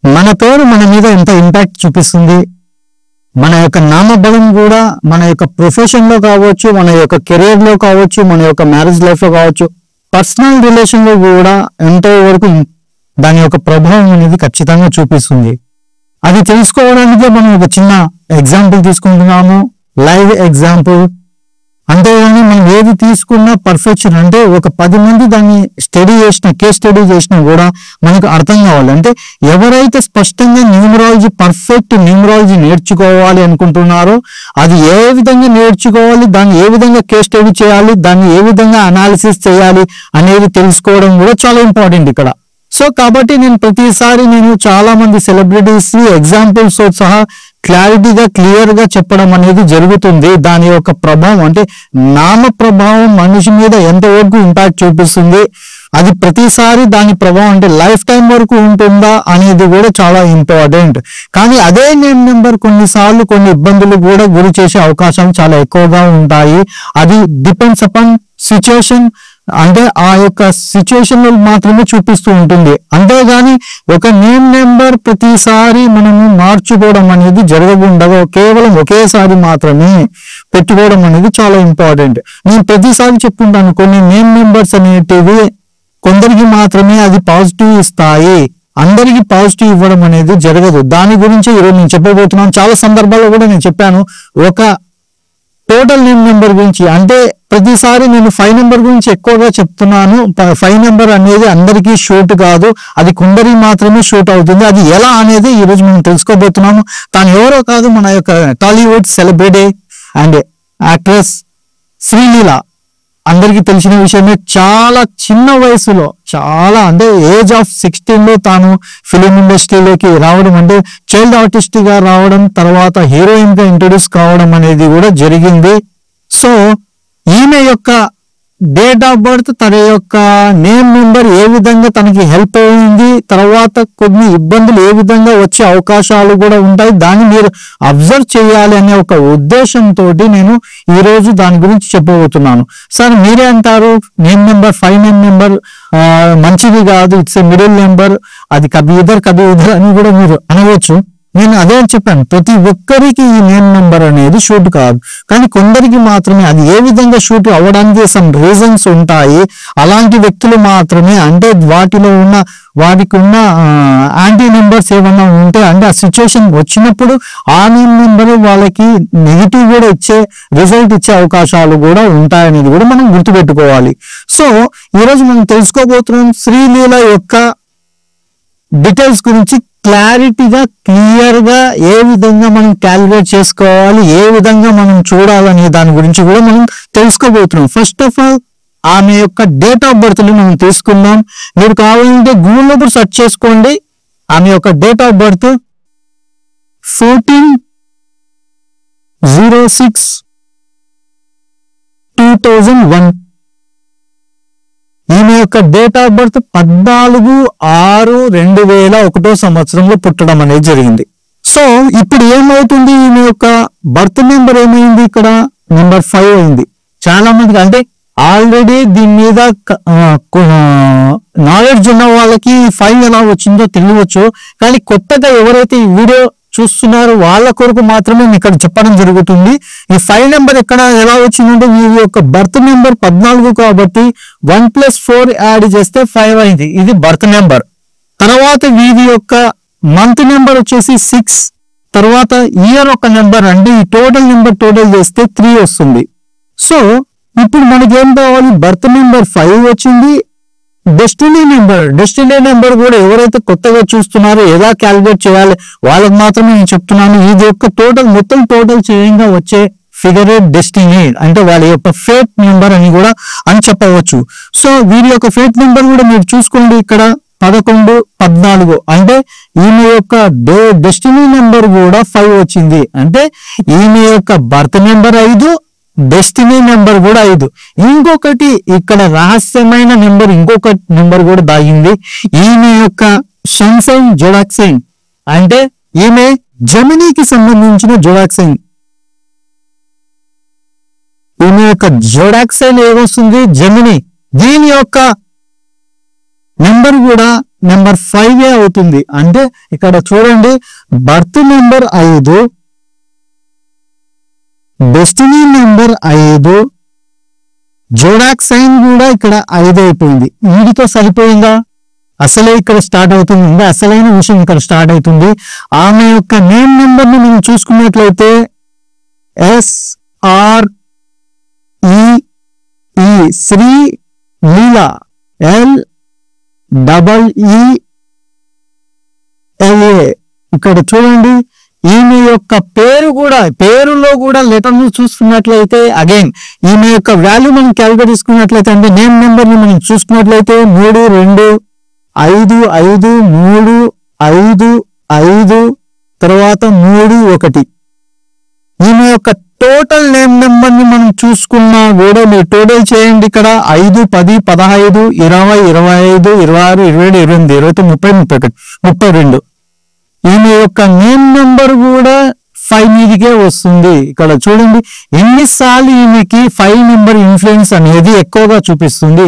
మన పేరు మన మీద ఎంత ఇంపాక్ట్ చూపిస్తుంది, మన యొక్క నామబలం కూడా మన యొక్క ప్రొఫెషన్ లో కావచ్చు, మన యొక్క కెరీర్ లో కావచ్చు, మన యొక్క మ్యారేజ్ లైఫ్ లో కావచ్చు, పర్సనల్ రిలేషన్ లో కూడా ఎంతో వరకు దాని యొక్క ప్రభావం అనేది ఖచ్చితంగా చూపిస్తుంది. అది తెలుసుకోవడానికే మనం ఒక చిన్న ఎగ్జాంపుల్ తీసుకుంటున్నాము, లైవ్ ఎగ్జాంపుల్. అంతేగాని మనం ఏది తీసుకున్నా పర్ఫెక్షన్ అంటే ఒక 10 మంది దాన్ని కేస్ స్టడీ చేసినా కూడా మనకు అర్థం కావాలి. అంటే ఎవరైతే స్పష్టంగా న్యూమరాలజీ పర్ఫెక్ట్ న్యూమరాలజీ నేర్చుకోవాలి అనుకుంటున్నారో అది ఏ విధంగా నేర్చుకోవాలి, దాన్ని ఏ విధంగా కేస్ స్టడీ చేయాలి, దాన్ని ఏ విధంగా అనాలిసిస్ చేయాలి అనేది తెలుసుకోవడం కూడా చాలా ఇంపార్టెంట్ ఇక్కడ. సో కాబట్టి నేను ప్రతిసారి చాలా మంది సెలబ్రిటీస్ ఎగ్జాంపుల్స్ సహా క్లారిటీగా క్లియర్ గా చెప్పడం అనేది జరుగుతుంది. దాని యొక్క ప్రభావం అంటే నామ ప్రభావం మనిషి మీద ఎంతవరకు ఇంపాక్ట్ చూపిస్తుంది, అది ప్రతిసారి దాని ప్రభావం అంటే లైఫ్ టైం వరకు ఉంటుందా అనేది కూడా చాలా ఇంపార్టెంట్. కానీ అదే నేమ్ నెంబర్ కొన్నిసార్లు కొన్ని ఇబ్బందులు కూడా గురి చేసే అవకాశాలు చాలా ఎక్కువగా ఉంటాయి. అది డిపెండ్స్ అపాన్ సిచ్యుయేషన్, అంటే ఆ యొక్క సిచ్యుయేషన్ మాత్రమే చూపిస్తూ ఉంటుంది. అంతేగాని ఒక నేమ్ నెంబర్ ప్రతిసారి మనము మార్చుకోవడం అనేది జరగకుండా కేవలం ఒకేసారి మాత్రమే పెట్టుకోవడం అనేది చాలా ఇంపార్టెంట్. నేను ప్రతిసారి చెప్పుకుంటాను, కొన్ని నేమ్ నెంబర్స్ అనేటివి కొందరికి మాత్రమే అది పాజిటివ్ ఇస్తాయి, అందరికి పాజిటివ్ ఇవ్వడం అనేది జరగదు. దాని గురించి ఈరోజు నేను చెప్పబోతున్నాను. చాలా సందర్భాల్లో కూడా నేను చెప్పాను ఒక టోటల్ నేమ్ నెంబర్ గురించి. అంటే ప్రతిసారి నేను 5 నెంబర్ గురించి ఎక్కువగా చెప్తున్నాను. 5 నెంబర్ అనేది అందరికీ షూట్ కాదు, అది కొందరికి మాత్రమే షూట్ అవుతుంది. అది ఎలా అనేది ఈ రోజు మనం తెలుసుకోబోతున్నాము. తాను ఎవరో కాదు, మన యొక్క Tollywood celebrity and actress Sreeleela. అందరికీ తెలిసిన విషయమే. చాలా చిన్న వయసులో, చాలా అంటే ఏజ్ ఆఫ్ 16లో తాను ఫిలిం ఇండస్ట్రీలోకి రావడం, అంటే చైల్డ్ ఆర్టిస్ట్ గా రావడం, తర్వాత హీరోయిన్ గా ఇంట్రొడ్యూస్ కావడం అనేది కూడా జరిగింది. సో ఈమె యొక్క డేట్ ఆఫ్ బర్త్, తన యొక్క నేమ్ నెంబర్ ఏ విధంగా తనకి హెల్ప్ అయింది, తర్వాత కొన్ని ఇబ్బందులు ఏ విధంగా వచ్చే అవకాశాలు కూడా ఉంటాయి, దాన్ని మీరు అబ్జర్వ్ చేయాలి అనే ఒక ఉద్దేశంతో నేను ఈ రోజు దాని గురించి చెప్పబోతున్నాను. సార్ మీరే అంటారు నేమ్ నెంబర్ 5 నేమ్ నెంబర్ మంచిది కాదు, ఇట్స్ ఏ మిడిల్ నెంబర్, అది కభీ ఇధర్ అని కూడా మీరు అనవచ్చు. నేను అదే చెప్పాను, ప్రతి ఒక్కరికి ఈ నేమ్ నెంబర్ అనేది షూట్ కాదు, కానీ కొందరికి మాత్రమే. అది ఏ విధంగా షూట్ అవ్వడానికి సమ్ రీజన్స్ ఉంటాయి. అలాంటి వ్యక్తులు మాత్రమే, అంటే వాటికి ఉన్న యాంటీ నెంబర్స్ ఏమన్నా ఉంటే, అంటే ఆ సిచ్యువేషన్ వచ్చినప్పుడు ఆ నేమ్ నెంబర్ వాళ్ళకి నెగిటివ్ కూడా రిజల్ట్ ఇచ్చే అవకాశాలు కూడా ఉంటాయనేది కూడా మనం గుర్తుపెట్టుకోవాలి. సో ఈరోజు మనం తెలుసుకోబోతున్నాం శ్రీలీల యొక్క డీటెయిల్స్ గురించి. క్లారిటీగా క్లియర్ గా ఏ విధంగా మనం క్యాలిక్యులేట్ చేసుకోవాలి, ఏ విధంగా మనం చూడాలనే దాని గురించి కూడా మనం తెలుసుకోబోతున్నాం. ఫస్ట్ ఆఫ్ ఆల్ ఆమె యొక్క డేట్ ఆఫ్ బర్త్ ని మనం తీసుకుందాం. మీరు కావాలంటే గూగుల్లో కూడా సెర్చ్ చేసుకోండి. ఆమె యొక్క డేట్ ఆఫ్ బర్త్ 14/06/2001. ఈమె యొక్క డేట్ ఆఫ్ బర్త్ 14/6/2001 సంవత్సరంలో పుట్టడం అనేది జరిగింది. సో ఇప్పుడు ఏమవుతుంది, ఈమె యొక్క బర్త్ నెంబర్ ఏమైంది, ఇక్కడ నెంబర్ 5 అయింది. చాలా మందికి అంటే ఆల్రెడీ దీని మీద నాలెడ్జ్ ఉన్న వాళ్ళకి 5 ఎలా వచ్చిందో తెలియవచ్చు, కానీ కొత్తగా ఎవరైతే ఈ వీడియో చూస్తున్నారు వాళ్ళ కొరకు మాత్రమే ఇక్కడ చెప్పడం జరుగుతుంది. ఈ 5 నెంబర్ ఎలా వచ్చిందంటే వీరి యొక్క బర్త్ నెంబర్ 14 కాబట్టి 1+4 యాడ్ చేస్తే 5 అయింది. ఇది బర్త్ నెంబర్. తర్వాత వీరి యొక్క మంత్ నెంబర్ వచ్చేసి 6, తర్వాత ఇయర్ ఒక నెంబర్, అంటే ఈ టోటల్ చేస్తే 3 వస్తుంది. సో ఇప్పుడు మనకి ఏం కావాలి, బర్త్ నెంబర్ 5 వచ్చింది. డెస్టినీ నెంబర్ కూడా ఎవరైతే కొత్తగా చూస్తున్నారో ఎలా క్యాలిక్యులేట్ చేయాలి వాళ్ళకి మాత్రమే నేను చెప్తున్నాను. ఇది యొక్క మొత్తం టోటల్ చేయంగా వచ్చే ఫిగరే డెస్టినీ, అంటే వాళ్ళ యొక్క ఫేట్ నెంబర్ అని కూడా అని చెప్పవచ్చు. సో వీరి యొక్క ఫేట్ నెంబర్ కూడా మీరు చూసుకోండి, ఇక్కడ 11/14. అంటే ఈమె యొక్క డెస్టినీ నెంబర్ కూడా 5 వచ్చింది. అంటే ఈమె యొక్క బర్త్ నెంబర్ 5, డెస్టినీ నెంబర్ కూడా 5. ఇంకొకటి ఇక్కడ రహస్యమైన నెంబర్, ఇంకొక నెంబర్ కూడా దాగింది. ఈమె యొక్క సన్ సైన్ జోడాక్ సైన్, అంటే ఈమె జెమినీకి సంబంధించిన జోడాక్ సైన్. ఈమె యొక్క జోడాక్ సైన్ ఏమొస్తుంది, జెమినీ. దీని యొక్క నెంబర్ కూడా నెంబర్ 5 అవుతుంది. అంటే ఇక్కడ చూడండి, birth number 5, destiny number 5, zodiac sign కూడా ఇక్కడ 5 అయిపోయింది. వీటితో సరిపోయిందా? అసలే ఇక్కడ స్టార్ట్ అవుతుంది. ఇంకా అసలైన విషయం ఇక్కడ స్టార్ట్ అవుతుంది. ఆమె యొక్క నేమ్ నెంబర్ ని మనం చూసుకున్నట్లయితే SREE, శ్రీ లీలా, LEELA. ఇక్కడ చూడండి, ఈమె యొక్క పేరులో కూడా లెటర్ ను చూసుకున్నట్లయితే అగైన్ ఈమె యొక్క వాల్యూ మనం క్యాలిక్యులేట్ చేసుకున్నట్లయితే, అంటే నేమ్ నెంబర్ ని మనం చూసుకున్నట్లయితే 3 2 5 5 3 5 5 తర్వాత 3 1. ఈమె యొక్క టోటల్ నేమ్ నెంబర్ ని మనం చూసుకున్నా కూడా మీరు టోటల్ చేయండి. ఇక్కడ 5 10 15 20 25 26 27 28 29 30 31 32. ఈమె యొక్క నేమ్ నెంబర్ కూడా 5 మీదికే వస్తుంది. ఇక్కడ చూడండి ఎన్నిసార్లు ఈమెకి 5 నెంబర్ ఇన్ఫ్లుయెన్స్ అనేది ఎక్కువగా చూపిస్తుంది.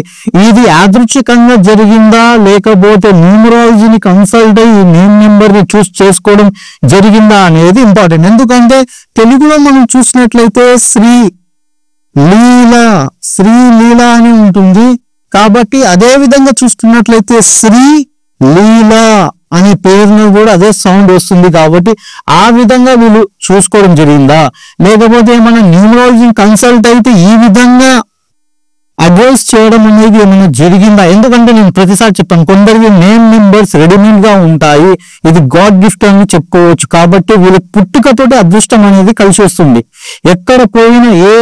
ఇది యాదృచ్ఛికంగా జరిగిందా లేకపోతే న్యూమరాలజీని కన్సల్ట్ అయ్యి ఈ నేమ్ నెంబర్ ని చూస్ చేసుకోవడం జరిగిందా అనేది ఇంపార్టెంట్. ఎందుకంటే తెలుగులో మనం చూసినట్లయితే శ్రీ లీల అని ఉంటుంది. కాబట్టి అదే విధంగా చూస్తున్నట్లయితే శ్రీ లీల అనే పేరును కూడా అదే సౌండ్ వస్తుంది. కాబట్టి ఆ విధంగా వీళ్ళు చూసుకోవడం జరిగిందా, లేకపోతే ఏమైనా న్యూమరాలజీ కన్సల్ట్ అయితే ఈ విధంగా అడ్వైస్ చేయడం అనేది ఏమైనా జరిగిందా? ఎందుకంటే నేను ప్రతిసారి చెప్పాను, కొందరికి నేమ్ నెంబర్స్ రెడీమేడ్ గా ఉంటాయి, ఇది గాడ్ గిఫ్ట్ అని చెప్పుకోవచ్చు. కాబట్టి వీళ్ళ పుట్టుకతోటి అదృష్టం అనేది కలిసి వస్తుంది. ఎక్కడ పోయినా ఏ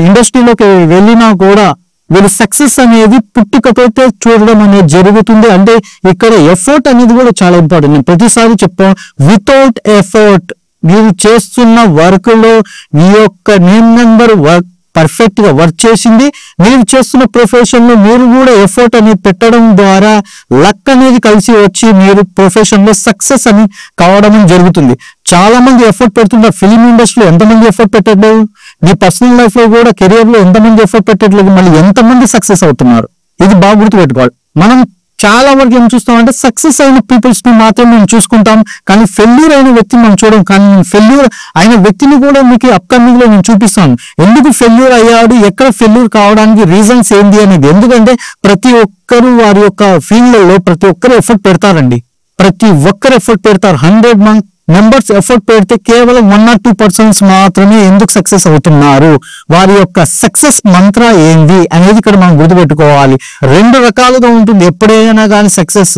ఇండస్ట్రీలోకి వెళ్ళినా కూడా వీళ్ళ సక్సెస్ అనేది పుట్టుకతో చూడడం అనేది జరుగుతుంది. అంటే ఇక్కడ ఎఫర్ట్ అనేది కూడా చాలా ఇంపార్టెంట్. నేను ప్రతిసారి చెప్పాను, వితౌట్ ఎఫర్ట్ మీరు చేస్తున్న వర్క్ లో మీ యొక్క నేమ్ నెంబర్ వర్క్ పర్ఫెక్ట్ గా వర్క్ చేసింది. మీరు చేస్తున్న ప్రొఫెషన్ లో మీరు కూడా ఎఫర్ట్ అనేది పెట్టడం ద్వారా లక్ అనేది కలిసి వచ్చి మీరు ప్రొఫెషన్ లో సక్సెస్ అని కావడం జరుగుతుంది. చాలా మంది ఎఫర్ట్ పెడుతుంటారు. ఫిలిం ఇండస్ట్రీలో ఎంతమంది ఎఫర్ట్ పెట్టట్లేదు, మీ పర్సనల్ లైఫ్ లో కూడా కెరియర్ లో ఎంతమంది ఎఫర్ట్ పెట్టట్లేదు, మళ్ళీ ఎంతమంది సక్సెస్ అవుతున్నారు. ఇది బాగా గుర్తుపెట్టుకోవాలి. మనం చాలా వరకు ఏం చూస్తామంటే సక్సెస్ అయిన పీపుల్స్ ని మాత్రం మనం చూసుకుంటాం, కానీ ఫెయిల్యూర్ అయిన వ్యక్తిని మనం చూడం. కానీ ఫెయిల్యూర్ అయిన వ్యక్తిని కూడా మీకు అప్కమింగ్ లో నేను చూపిస్తాను. ఎందుకు ఫెయిల్యూర్ అయ్యాడు, ఎక్కడ ఫెయిల్యూర్ కావడానికి రీజన్స్ ఏంటి అనేది. ఎందుకంటే ప్రతి ఒక్కరు వారి యొక్క ఫీల్డ్లలో ప్రతి ఒక్కరు ఎఫర్ట్ పెడతారండి. ప్రతి ఒక్కరు ఎఫర్ట్ పెడతారు. 100 మెంబర్స్ ఎఫర్ట్ పెడితే కేవలం 1 or 2% మాత్రమే ఎందుకు సక్సెస్ అవుతున్నారు, వారి యొక్క సక్సెస్ మంత్ర ఏంది అనేది ఇక్కడ మనం గుర్తుపెట్టుకోవాలి. 2 రకాలుగా ఉంటుంది ఎప్పుడైనా కానీ సక్సెస్.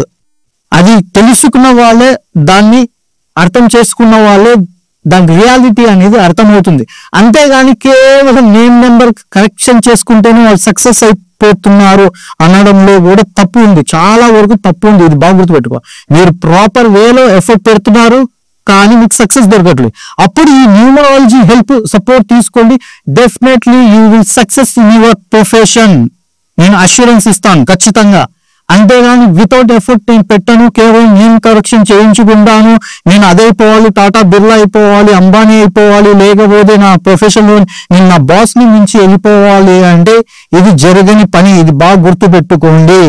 అది తెలుసుకున్న వాళ్ళే, దాన్ని అర్థం చేసుకున్న వాళ్ళే దాని రియాలిటీ అనేది అర్థమవుతుంది. అంతేగాని కేవలం నేమ్ నెంబర్ కరెక్షన్ చేసుకుంటేనే వాళ్ళు సక్సెస్ అయిపోతున్నారు అనడంలో కూడా తప్పు ఉంది. చాలా వరకు తప్పు ఉంది. ఇది బాగా గుర్తుపెట్టుకో. మీరు ప్రాపర్ వేలో ఎఫర్ట్ పెడుతున్నారు కానీ మీకు సక్సెస్ దొరకట్లేదు. అప్పుడు ఈ న్యూమరాలజీ హెల్ప్ సపోర్ట్ తీసుకోండి. Definitely you will success in your profession. నేను అష్యూరెన్స్ ఇస్తాను ఖచ్చితంగా. అంతేగాని వితౌట్ ఎఫర్ట్ నేను పెట్టను, కేవలం నేను కరెక్షన్ చేయించుకుంటాను, నేను అదైపోవాలి, టాటా బిర్లా అయిపోవాలి, అంబానీ అయిపోవాలి, లేకపోతే నా ప్రొఫెషన్ లో నేను నా బాస్ ని మించి వెళ్ళిపోవాలి అంటే ఇది జరగని పని. ఇది బాగా గుర్తు పెట్టుకోండి.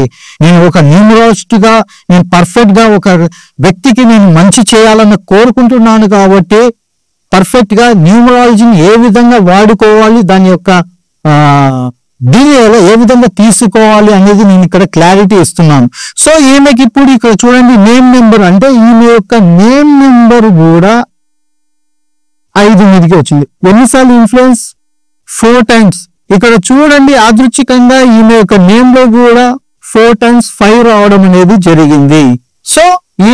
నేను ఒక న్యూమరాలజిస్ట్ గా నేను పర్ఫెక్ట్ గా ఒక వ్యక్తికి నేను మంచి చేయాలని కోరుకుంటున్నాను. కాబట్టి పర్ఫెక్ట్ గా న్యూమరాలజీని ఏ విధంగా వాడుకోవాలి, దాని యొక్క దీనిలో ఏ విధంగా తీసుకోవాలి అనేది నేను ఇక్కడ క్లారిటీ ఇస్తున్నాను. సో ఈమెకి ఇప్పుడు ఇక్కడ చూడండి నేమ్ నెంబర్, అంటే ఈమె యొక్క నేమ్ నెంబర్ కూడా 5 మీదకి వచ్చింది. ఎన్నిసార్లు ఇన్ఫ్లుయెన్స్? 4 times. ఇక్కడ చూడండి యాదృచ్ఛికంగా ఈమె యొక్క నేమ్ లో కూడా 4 times 5 రావడం అనేది జరిగింది. సో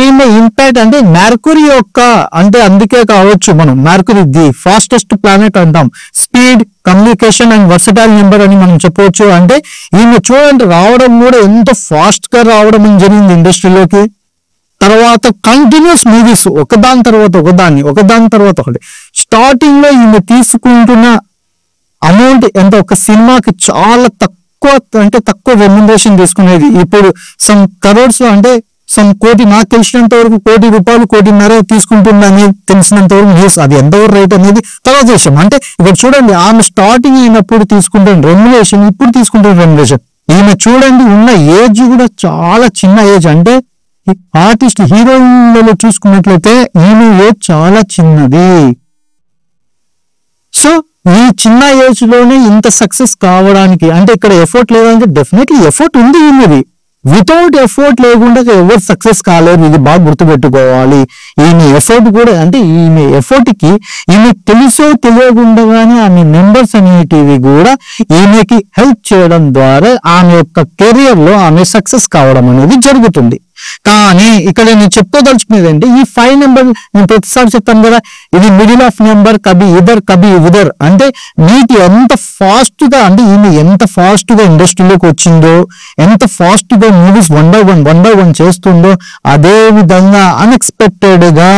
ఈమె ఇంపాక్ట్ అంటే మెర్క్యూరీ యొక్క, అంటే అందుకే కావచ్చు మనం మెర్క్యూరీ ది ఫాస్టెస్ట్ ప్లానెట్ అంటాం. Speed, communication and versatile number అని మనం చెప్పవచ్చు. అంటే ఈమె చూడండి రావడం కూడా ఎంత ఫాస్ట్ గా రావడం జరిగింది ఇండస్ట్రీలోకి. తర్వాత కంటిన్యూస్ మూవీస్ ఒకదాని తర్వాత ఒకటి. స్టార్టింగ్ లో ఈమె తీసుకుంటున్న అమౌంట్ ఎంత, ఒక సినిమాకి చాలా తక్కువ, అంటే తక్కువ రెమ్యునరేషన్ తీసుకునేది. ఇప్పుడు సమ్ కరోడ్స్ లో, అంటే సమ్ కోటి, నాకు తెలిసినంత వరకు 1 కోటి రూపాయలు 1.5 కోటి తీసుకుంటుందని తెలిసినంత వరకు న్యూస్. అది ఎంతవరకు రైట్ అనేది తర్వాత విషయం. అంటే ఇక్కడ చూడండి ఆమె స్టార్టింగ్ అయినప్పుడు తీసుకుంటున్న రెమ్యునరేషన్, ఇప్పుడు తీసుకుంటున్న రెమ్యునరేషన్ ఈమె చూడండి ఉన్న ఏజ్ కూడా చాలా చిన్న ఏజ్. అంటే ఆర్టిస్ట్ హీరోయిన్లలో చూసుకున్నట్లయితే ఈమె ఏజ్ చాలా చిన్నది. సో ఈ చిన్న ఏజ్ లోనే ఇంత సక్సెస్ కావడానికి అంటే ఇక్కడ ఎఫర్ట్ లేదంటే డెఫినెట్లీ ఎఫర్ట్ ఉంది ఈమెది. వితౌట్ ఎఫర్ట్ లేకుండా ఎవరు సక్సెస్ కాలేరు, ఇది బాగా గుర్తుపెట్టుకోవాలి. ఈమె ఎఫర్ట్ కూడా అంటే ఈమె ఎఫర్ట్ కి ఈమె తెలుసో తెలియకుండానే ఆమె మెంబర్స్ అనేటివి కూడా ఈమెకి హెల్ప్ చేయడం ద్వారా ఆమె యొక్క కెరియర్ లో ఆమె సక్సెస్ కావడం అనేది జరుగుతుంది. కానీ ఇక్కడ నేను చెప్పుకోదలుచుకునేది అంటే ఈ 5 నెంబర్ నేను ప్రతిసారి చెప్తాను కదా, ఇది మిడిల్ ఆఫ్ నెంబర్, కబి ఇదర్ కబి ఉదర్. అంటే నీటి ఎంత ఫాస్ట్ గా అంటే ఈమె ఎంత ఫాస్ట్ గా ఇండస్ట్రీలోకి వచ్చిందో, ఎంత ఫాస్ట్ గా మూవీస్ 1 by 1 చేస్తుందో, అదే విధంగా అన్ఎక్స్పెక్టెడ్ గా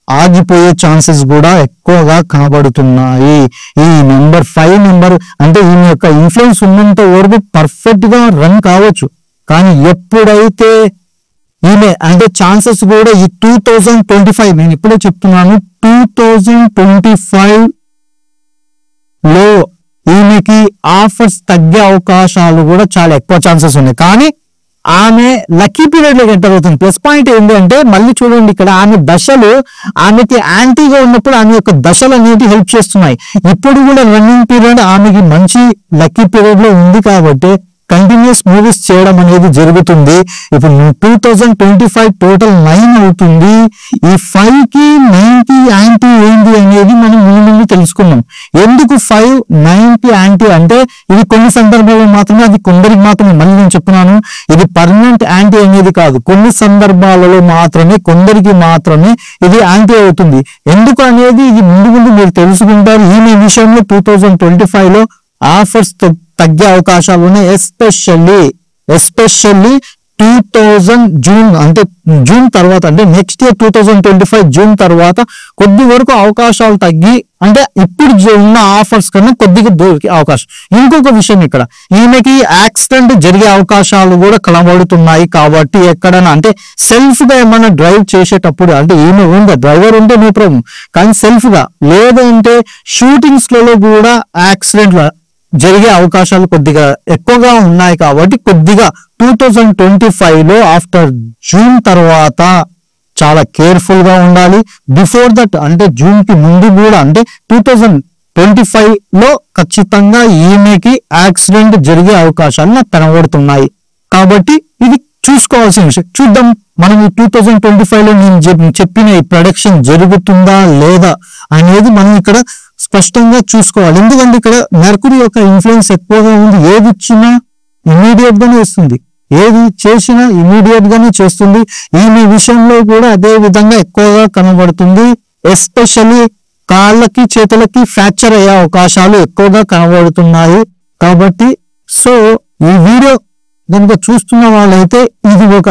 ఆగిపోయే ఛాన్సెస్ కూడా ఎక్కువగా కనబడుతున్నాయి. ఈ నెంబర్ 5 నెంబర్ అంటే ఈమె యొక్క ఇన్ఫ్లుయెన్స్ ఉన్నంత వరకు పర్ఫెక్ట్ గా రన్ కావచ్చు. కానీ ఎప్పుడైతే ఈమె అంటే ఛాన్సెస్ కూడా ఈ 2025 నేను ఇప్పుడే చెప్తున్నాను 2025 లో ఈమెకి ఆఫర్స్ తగ్గే అవకాశాలు కూడా చాలా ఎక్కువ ఛాన్సెస్ ఉన్నాయి. కానీ ఆమె లక్కీ పీరియడ్ లోకి ఎంటర్ అవుతుంది. ప్లస్ పాయింట్ ఏంటి అంటే మళ్ళీ చూడండి ఇక్కడ ఆమె దశలు ఆమెకి యాంటీగా ఉన్నప్పుడు ఆమె యొక్క దశలు అనేవి హెల్ప్ చేస్తున్నాయి. ఇప్పుడు కూడా రన్నింగ్ పీరియడ్ ఆమెకి మంచి లక్కీ పీరియడ్ లో ఉంది కాబట్టి కంటిన్యూస్ మూవీస్ చేయడం అనేది జరుగుతుంది. ఇప్పుడు 2025 టోటల్ 9 అవుతుంది. ఈ 5 కి 9 కి యాంటీ ఏంటి అనేది మనం ముందు తెలుసుకున్నాం. ఎందుకు 5 9 కి యాంటీ అంటే ఇది కొన్ని సందర్భాల్లో మాత్రమే, అది కొందరికి మాత్రమే. మళ్ళీ నేను చెప్తున్నాను ఇది పర్మనెంట్ యాంటీ అనేది కాదు, కొన్ని సందర్భాలలో మాత్రమే కొందరికి మాత్రమే ఇది యాంటీ అవుతుంది. ఎందుకు అనేది ఇది ముందు మీరు తెలుసుకుంటారు. ఈ విషయంలో 2025 లో ఆఫర్స్ తగ్గే అవకాశాలు ఉన్నాయి. ఎస్పెషల్లీ 2000 జూన్ అంటే జూన్ తర్వాత అంటే నెక్స్ట్ ఇయర్ 2025 జూన్ తర్వాత కొద్ది వరకు అవకాశాలు తగ్గి అంటే ఇప్పుడు ఉన్న ఆఫర్స్ కన్నా కొద్దిగా దొరికే అవకాశం. ఇంకొక విషయం ఇక్కడ ఈమెకి యాక్సిడెంట్ జరిగే అవకాశాలు కూడా కనబడుతున్నాయి. కాబట్టి ఎక్కడైనా అంటే సెల్ఫ్ గా ఏమైనా డ్రైవ్ చేసేటప్పుడు అంటే ఈమె ఉందా డ్రైవర్ ఉంటే నో ప్రాబ్లం, కానీ సెల్ఫ్ గా లేదంటే షూటింగ్స్ లలో కూడా యాక్సిడెంట్ జరిగే అవకాశాలు కొద్దిగా ఎక్కువగా ఉన్నాయి. కాబట్టి కొద్దిగా 2025 లో ఆఫ్టర్ జూన్ తర్వాత చాలా కేర్ఫుల్ గా ఉండాలి. బిఫోర్ దట్ అంటే జూన్ కి ముందు కూడా అంటే 2025 లో ఖచ్చితంగా ఈమెకి యాక్సిడెంట్ జరిగే అవకాశాలు నాకు కనబడుతున్నాయి. కాబట్టి ఇది చూసుకోవాల్సిన విషయం. చూద్దాం మనం ఈ 2025 లో నేను చెప్పిన ఈ ప్రొడక్షన్ జరుగుతుందా లేదా అనేది మనం ఇక్కడ స్పష్టంగా చూసుకోవాలి. ఎందుకంటే ఇక్కడ మెర్కురీ యొక్క ఇన్ఫ్లుయెన్స్ ఎక్కువగా ఉంది. ఏది ఇచ్చినా ఇమీడియట్ గానే వస్తుంది, ఏది చేసినా ఇమీడియట్ గానే చేస్తుంది. ఈమె విషయంలో కూడా అదే విధంగా ఎక్కువగా కనబడుతుంది. ఎస్పెషల్లీ కాళ్ళకి చేతులకి ఫ్రాక్చర్ అయ్యే అవకాశాలు ఎక్కువగా కనబడుతున్నాయి. కాబట్టి సో ఈ వీడియో కనుక చూస్తున్న వాళ్ళైతే ఇది ఒక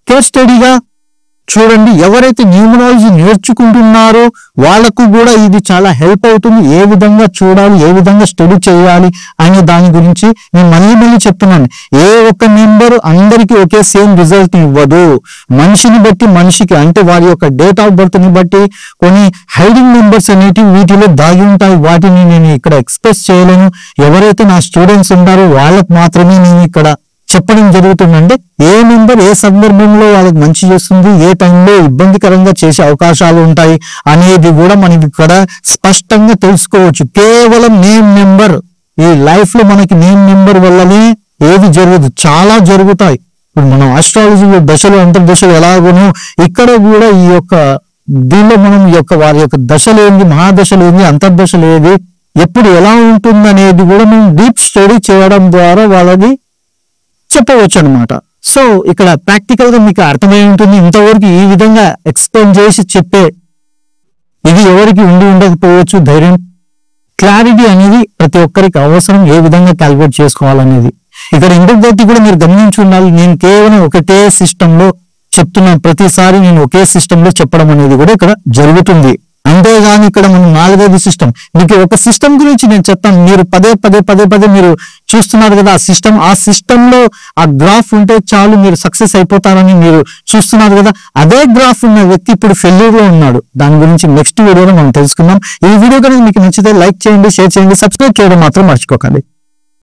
కేస్ స్టడీగా చూడండి. ఎవరైతే న్యూమరాలజీ నేర్చుకుంటున్నారో వాళ్ళకు కూడా ఇది చాలా హెల్ప్ అవుతుంది. ఏ విధంగా చూడాలి, ఏ విధంగా స్టడీ చేయాలి అనే దాని గురించి నేను మళ్ళీ చెప్తున్నాను. ఏ ఒక్క నెంబర్ అందరికీ ఒకే సేమ్ రిజల్ట్ ఇవ్వదు. మనిషిని బట్టి మనిషికి అంటే వారి యొక్క డేట్ ఆఫ్ బర్త్ ని బట్టి కొన్ని హైడింగ్ నెంబర్స్ అనేటివి వీటిలో దాగి ఉంటాయి. వాటిని నేను ఇక్కడ ఎక్స్ప్రెస్ చేయలేను. ఎవరైతే నా స్టూడెంట్స్ ఉంటారో వాళ్ళకు మాత్రమే నేను ఇక్కడ చెప్పడం జరుగుతుందంటే ఏ నెంబర్ ఏ సందర్భంలో వాళ్ళకి మంచి చేస్తుంది, ఏ టైంలో ఇబ్బందికరంగా చేసే అవకాశాలు ఉంటాయి అనేది కూడా మనకి ఇక్కడ స్పష్టంగా తెలుసుకోవచ్చు. కేవలం నేమ్ నెంబర్ ఈ లైఫ్ లో మనకి నేమ్ నెంబర్ వల్లనే ఏది జరగదు, చాలా జరుగుతాయి. ఇప్పుడు మనం ఆస్ట్రాలజీలో దశలు అంతర్దశలు ఎలాగోనో ఇక్కడ కూడా ఈ యొక్క దీనిలో మనం ఈ యొక్క వారి యొక్క దశలు ఏంది, మహాదశలు ఏంది, అంతర్దశలు ఏది, ఎప్పుడు ఎలా ఉంటుంది అనేది కూడా మనం డీప్ స్టడీ చేయడం ద్వారా వాళ్ళని చెప్పవచ్చు అనమాట. సో ఇక్కడ ప్రాక్టికల్ గా మీకు అర్థమై ఉంటుంది. ఇంతవరకు ఈ విధంగా ఎక్స్ప్లెయిన్ చేసి చెప్పే ఇది ఎవరికి ఉండకపోవచ్చు. ధైర్యం క్లారిటీ అనేది ప్రతి ఒక్కరికి అవసరం. ఏ విధంగా క్యాలిక్యులేట్ చేసుకోవాలనేది ఇక్కడ ఇంకొకటి కూడా మీరు గమనించి ఉండాలి. నేను కేవలం ఒకటే సిస్టమ్ లో చెప్తున్నాను. ప్రతిసారి నేను ఒకే సిస్టమ్ లో చెప్పడం అనేది కూడా ఇక్కడ జరుగుతుంది. అంతేగాని ఇక్కడ మనం 4-5 సిస్టమ్ మీకు ఒక సిస్టమ్ గురించి నేను చెప్తాను. మీరు పదే మీరు చూస్తున్నారు కదా ఆ సిస్టమ్ లో ఆ గ్రాఫ్ ఉంటే చాలు మీరు సక్సెస్ అయిపోతారని మీరు చూస్తున్నారు కదా. అదే గ్రాఫ్ ఉన్న వ్యక్తి ఇప్పుడు ఫెయిల్యూర్ లో ఉన్నాడు. దాని గురించి నెక్స్ట్ వీడియోలో మనం తెలుసుకుందాం. ఈ వీడియో కనుక మీకు నచ్చితే లైక్ చేయండి, షేర్ చేయండి, సబ్స్క్రైబ్ చేయడం మాత్రం మర్చిపోకండి.